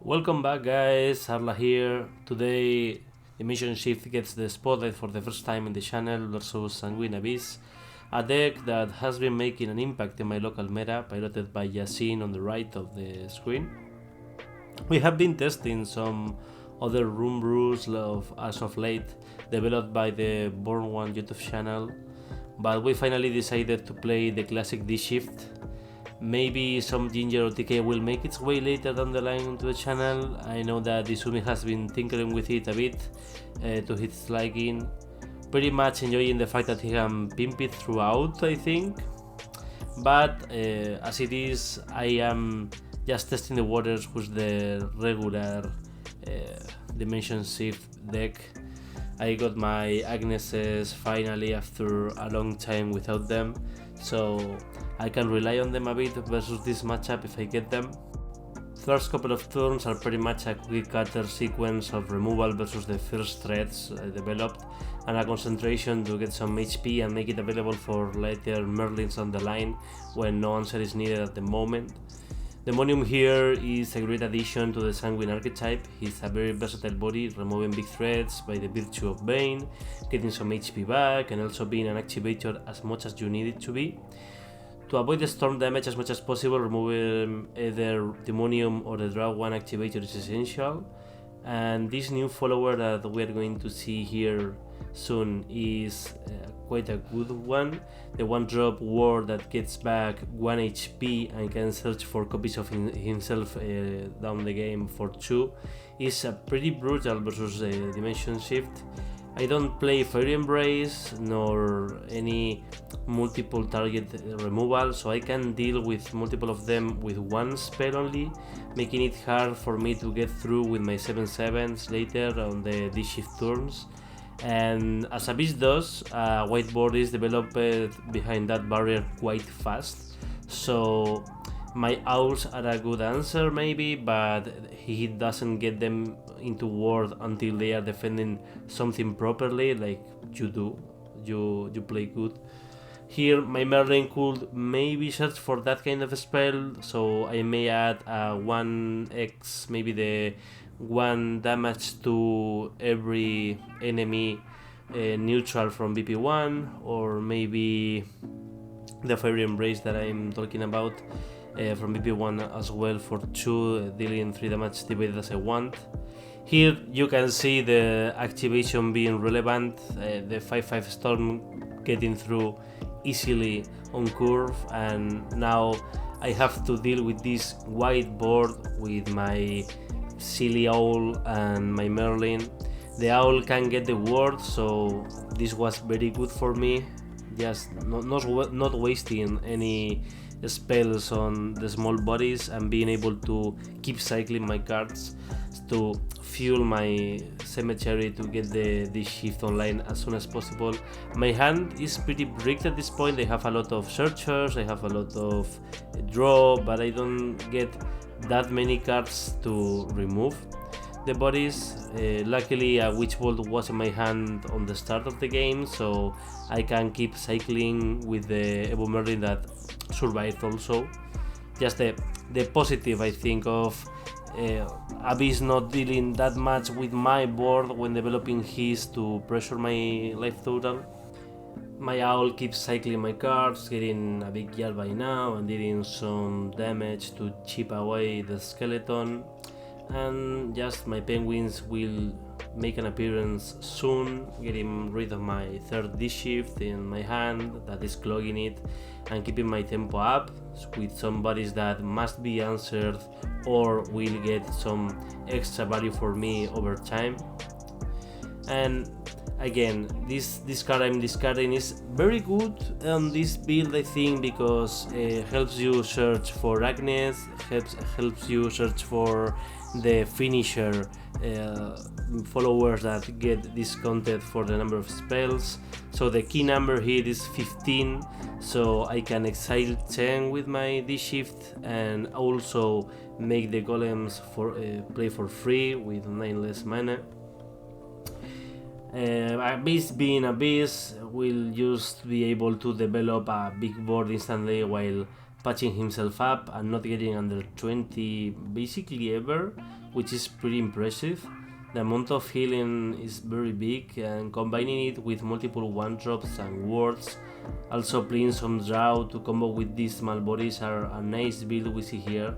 Welcome back guys, Arla here. Today Dimension Shift gets the spotlight for the first time in the channel versus Sanguine Abyss, a deck that has been making an impact in my local meta, piloted by Yasin on the right of the screen. We have been testing some other room rules as of late, developed by the Born One YouTube channel, but we finally decided to play the classic Dshift. Maybe some Ginger or TK will make its way later down the line into the channel. I know that Izumi has been tinkering with it a bit to his liking. Pretty much enjoying the fact that he can pimp it throughout, I think. But as it is, I am just testing the waters with the regular Dimension Shift deck. I got my Agneses finally after a long time without them, so I can rely on them a bit versus this matchup if I get them. First couple of turns are pretty much a quick cutter sequence of removal versus the first threats developed, and a concentration to get some HP and make it available for later Merlins on the line when no answer is needed at the moment. Demonium here is a great addition to the Sanguine archetype. He's a very versatile body, removing big threats by the virtue of Bane, getting some HP back, and also being an activator as much as you need it to be. To avoid the storm damage as much as possible, removing either Demonium or the Drag 1 activator is essential. And this new follower that we are going to see here soon is quite a good one. The 1-drop ward that gets back 1 HP and can search for copies of himself down the game for 2 is pretty brutal versus Dimension Shift. I don't play Fairy Embrace nor any multiple target removal, so I can deal with multiple of them with one spell only, making it hard for me to get through with my 7/7s later on the Dshift turns. And as Abyss does, whiteboard is developed behind that barrier quite fast, so my owls are a good answer maybe, but he doesn't get them into ward until they are defending something properly, like you do. You play good. Here my Merlin could maybe search for that kind of a spell, so I may add a 1x, maybe the 1 damage to every enemy neutral from BP1, or maybe the Fairy Embrace that I'm talking about from BP1 as well for 2, dealing 3 damage divided as I want. Here you can see the activation being relevant, the 5/5 storm getting through easily on curve, and now I have to deal with this whiteboard with my silly owl and my Merlin. The owl can get the ward, so this was very good for me, just not wasting any spells on the small bodies and being able to keep cycling my cards to fuel my cemetery to get the shift online as soon as possible. My hand is pretty bricked at this point. I have a lot of searchers, I have a lot of draw, but I don't get that many cards to remove the bodies. Luckily a Witch Bolt was in my hand on the start of the game, so I can keep cycling with the Evo Merlin that survived also. Just the positive, I think, of Abyss not dealing that much with my board when developing his to pressure my life total. My owl keeps cycling my cards, getting a big yard by now and dealing some damage to chip away the skeleton. And just my penguins will make an appearance soon, getting rid of my third Dshift in my hand that is clogging it, and keeping my tempo up with some bodies that must be answered or will get some extra value for me over time. And again, this card I'm discarding is very good on this build, I think, because it helps you search for Agnes, helps you search for the finisher followers that get discounted for the number of spells. So the key number here is 15, so I can exile 10 with my Dshift and also make the golems play for free with 9 less mana. Abyss being Abyss will just be able to develop a big board instantly while patching himself up and not getting under 20 basically ever, which is pretty impressive. The amount of healing is very big, and combining it with multiple one-drops and wards, also playing some draw to combo with these small bodies are a nice build we see here.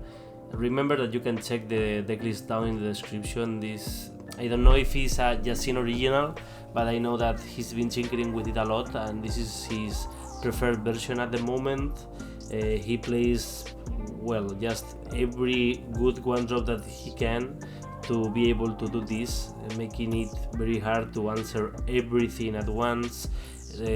Remember that you can check the decklist down in the description. This, I don't know if he's a Yasin original, but I know that he's been tinkering with it a lot, and this is his preferred version at the moment. He plays, well, just every good one drop that he can to be able to do this, making it very hard to answer everything at once.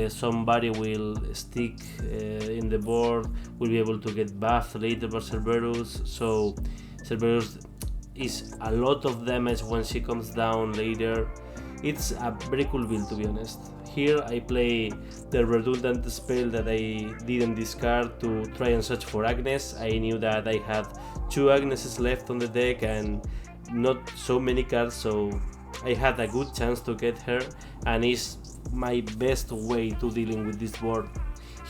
Somebody will stick in the board, will be able to get buffed later by Cerberus, so Cerberus is a lot of damage when she comes down later. It's a very cool build, to be honest. Here I play the redundant spell that I didn't discard to try and search for Agnes. I knew that I had 2 Agneses left on the deck and not so many cards, so I had a good chance to get her, and it's my best way to dealing with this board.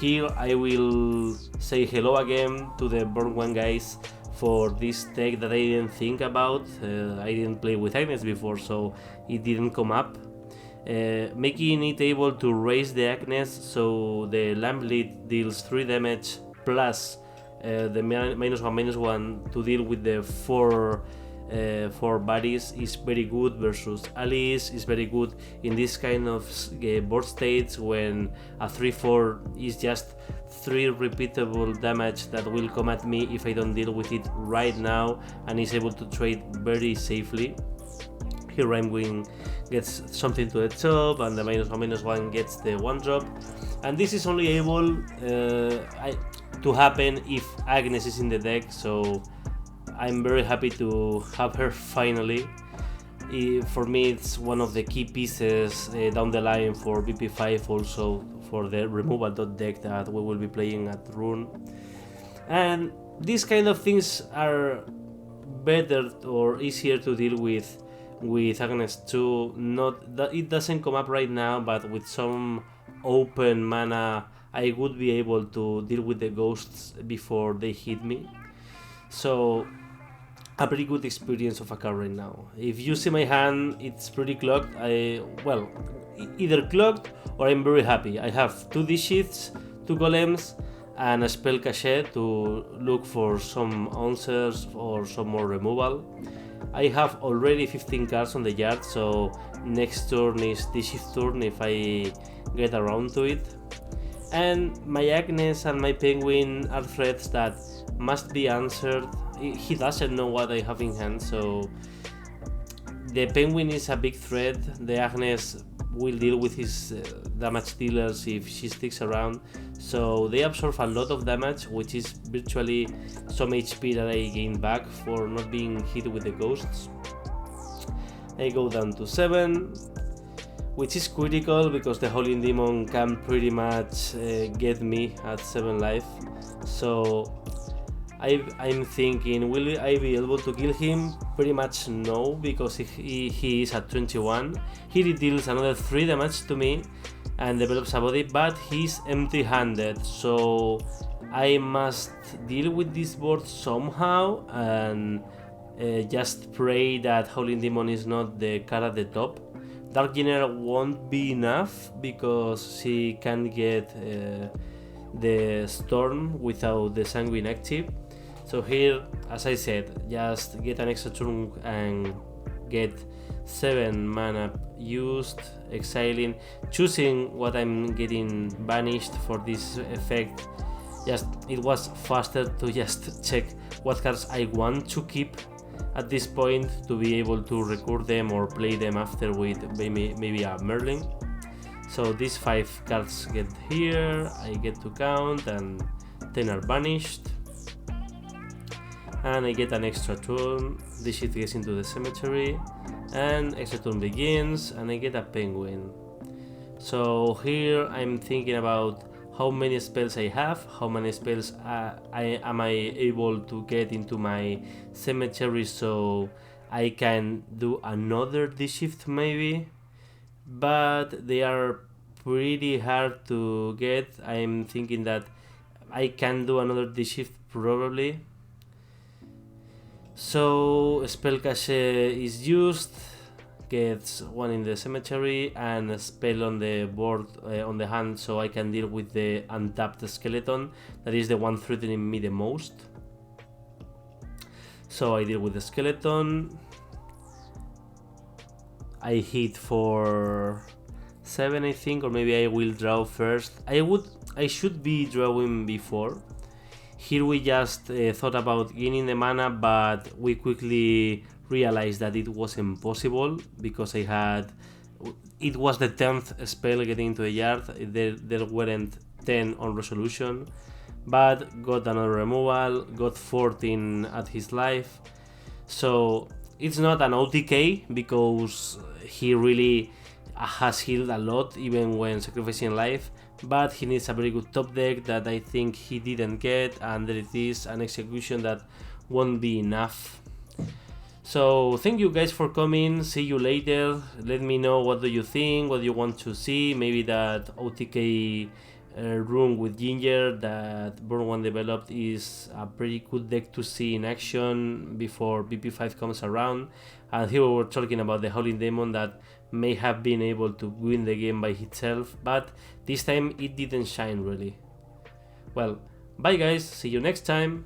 Here I will say hello again to the Burn One guys for this deck that I didn't think about. I didn't play with Agnes before, so it didn't come up. Making it able to raise the Agnes, so the Lamplit deals 3 damage plus the -1/-1 to deal with the 4 bodies is very good versus Alice, is very good in this kind of board states when a 3/4 is just 3 repeatable damage that will come at me if I don't deal with it right now, and is able to trade very safely. Here Ramwing gets something to the top, and the -1/-1 gets the 1-drop, and this is only able to happen if Agnes is in the deck, so I'm very happy to have her finally. For me, it's one of the key pieces down the line for BP5, also for the removal deck that we will be playing at Rune. And these kind of things are better or easier to deal with Agnes 2. Not that it doesn't come up right now, but with some open mana I would be able to deal with the ghosts before they hit me. So a pretty good experience of a card right now. If you see my hand, it's pretty clogged. Well, either clogged or I'm very happy. I have 2 Dshifts, 2 Golems, and a spell cache to look for some answers or some more removal. I have already 15 cards on the yard, so next turn is Dshift turn if I get around to it. And my Agnes and my Penguin are threats that must be answered. He doesn't know what I have in hand, so the Penguin is a big threat. The Agnes will deal with his damage dealers if she sticks around, so they absorb a lot of damage, which is virtually some HP that I gain back for not being hit with the ghosts. I go down to 7, which is critical because the Howling Demon can pretty much get me at 7 life, so I'm thinking, will I be able to kill him? Pretty much no, because he is at 21. He deals another 3 damage to me and develops a body, but he's empty-handed, so I must deal with this board somehow and just pray that Howling Demon is not the card at the top. Dark General won't be enough because she can get the Storm without the Sanguine active. So here, as I said, just get an extra turn and get 7 mana used, exiling, choosing what I'm getting banished for this effect. Just it was faster to just check what cards I want to keep at this point to be able to record them or play them after with maybe a Merlin. So these 5 cards get here, I get to count, and 10 are banished. And I get an extra turn, this shit gets into the cemetery, and extra turn begins, and I get a Penguin. So here I'm thinking about how many spells I have, how many spells am I able to get into my cemetery so I can do another Dshift maybe, but they are pretty hard to get. I'm thinking that I can do another Dshift probably. So spell cache is used, gets one in the cemetery and a spell on the board on the hand, so I can deal with the untapped skeleton. That is the one threatening me the most. So I deal with the skeleton. I hit for 7, I think, or maybe I will draw first. I should be drawing before. Here we just thought about gaining the mana, but we quickly realized that it was impossible because it was the 10th spell getting into the yard. There weren't 10 on resolution, but got another removal, got 14 at his life. So it's not an OTK because he really has healed a lot even when sacrificing life, but he needs a very good top deck that I think he didn't get, and there it is, an execution that won't be enough. So thank you guys for coming, see you later, let me know what do you think, what do you want to see, maybe that OTK rune with Ginger that Burn 1 developed is a pretty good deck to see in action before BP5 comes around. And here we were talking about the Howling Demon that may have been able to win the game by itself, but this time it didn't shine really. Well, bye guys, see you next time.